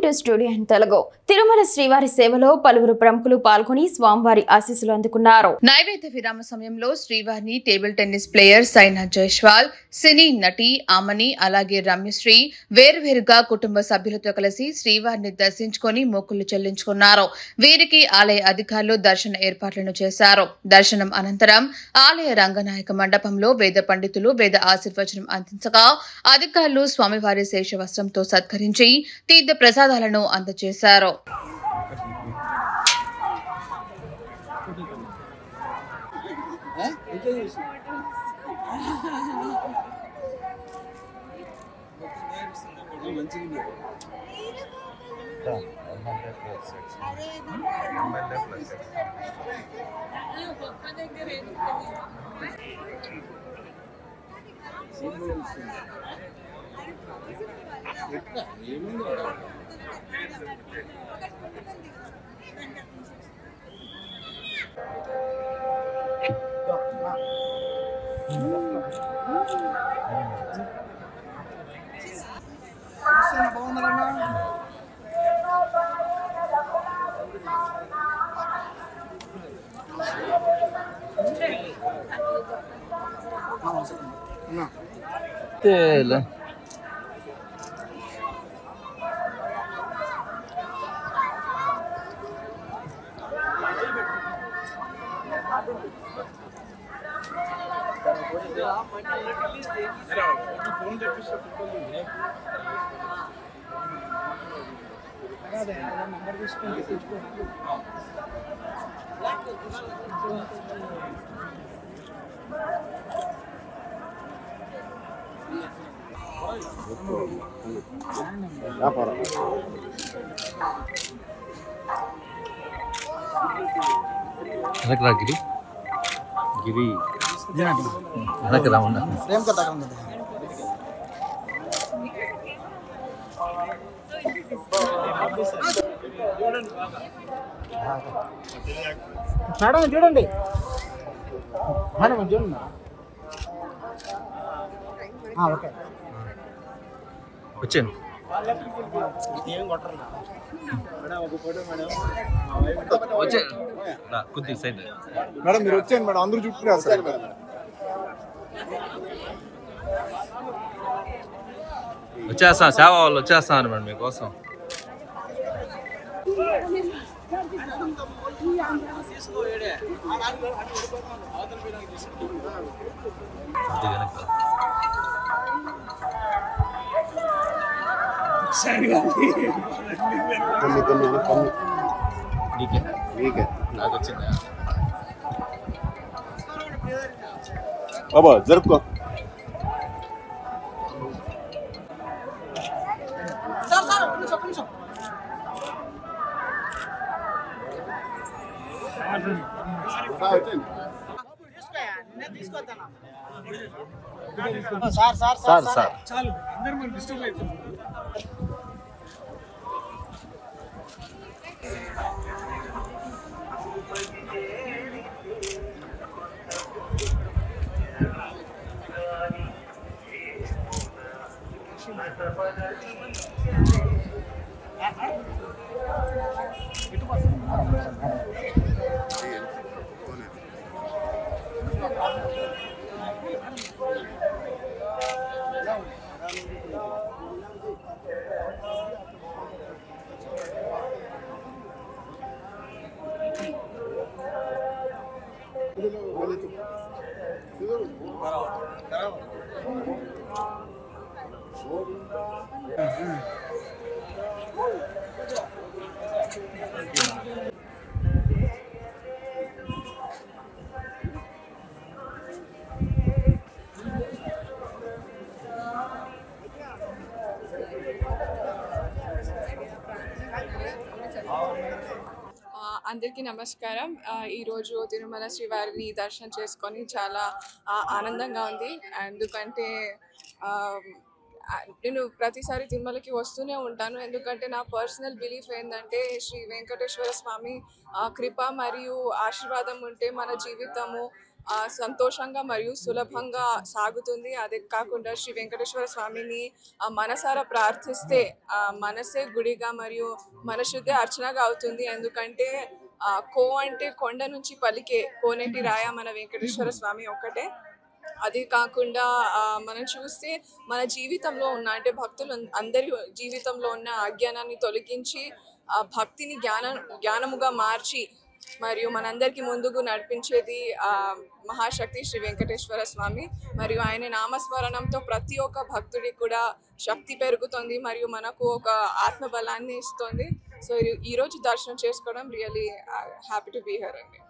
To studio in Telugu. Tirumala శ్రీవారి సేవలో పలువురు ప్రముఖులు పాల్గొని స్వామివారి ఆశీస్సులు అందుకున్నారు. నైవేద్య విరామ సమయంలో శ్రీవారిని table tennis player Saina Jaiswal, సినీ నటి ఆమని, అలాగే రమ్యశ్రీ వేరువేరుగా కుటుంబ సభ్యులతో కలిసి శ్రీవారిని దర్శించుకుని మొక్కులు చెల్లించుకున్నారు. వీరికి ఆలయ అధికారులు దర్శన ఏర్పాట్లను చేశారు. దర్శనం అనంతరం ఆలయ రంగనాయక మండపంలో వేద పండితులు వేద ఆశీర్వచనం అందించగా అధికారులు స్వామివారి శేషవస్త్రంతో సత్కరించి తీర్థ ప్రసాదాలను అందజేశారు. गिरी गिरी प्रेम का ताकत మేడం చూడండి మేడం చూడండి ఓకే వచ్చాను కొద్దిగా సైడ్ మేడం మీరు వచ్చాను మేడం అందరూ చుట్టుకున్నారు సార్ వచ్చేస్తాను సేవ వాళ్ళు వచ్చేస్తున్నారు మేడం మీకోసం నాకు వచ్చిందా బాబా జరుపుకో చాలు అందరూ మనం డిస్టర్బ్ అవుతుంది అందరికీ నమస్కారం. ఈరోజు తిరుమల శ్రీవారిని దర్శనం చేసుకొని చాలా ఆనందంగా ఉంది. ఎందుకంటే నేను ప్రతిసారి తిరుమలకి వస్తూనే ఉంటాను. ఎందుకంటే నా పర్సనల్ బిలీఫ్ ఏంటంటే శ్రీ వెంకటేశ్వర స్వామి కృప మరియు ఆశీర్వాదం ఉంటే మన జీవితము సంతోషంగా మరియు సులభంగా సాగుతుంది. అదే కాకుండా శ్రీ వెంకటేశ్వర స్వామిని మనసారా ప్రార్థిస్తే మనసే గుడిగా మరియు మనశుద్ధి అర్చనగా అవుతుంది. ఎందుకంటే కో అంటే కొండ నుంచి పలికే కోనేటి రాయ మన వెంకటేశ్వర స్వామి ఒక్కటే. అది కాకుండా మనం చూస్తే మన జీవితంలో ఉన్న అంటే భక్తులు అందరి జీవితంలో ఉన్న అజ్ఞానాన్ని తొలగించి భక్తిని జ్ఞానముగా మార్చి మరియు మనందరికీ ముందుకు నడిపించేది మహాశక్తి శ్రీ వెంకటేశ్వర స్వామి. మరియు ఆయన నామస్మరణంతో ప్రతి ఒక్క భక్తుడికి కూడా శక్తి పెరుగుతుంది మరియు మనకు ఒక ఆత్మబలాన్ని ఇస్తుంది. సో ఈరోజు దర్శనం చేసుకోవడం really happy to be here అండి.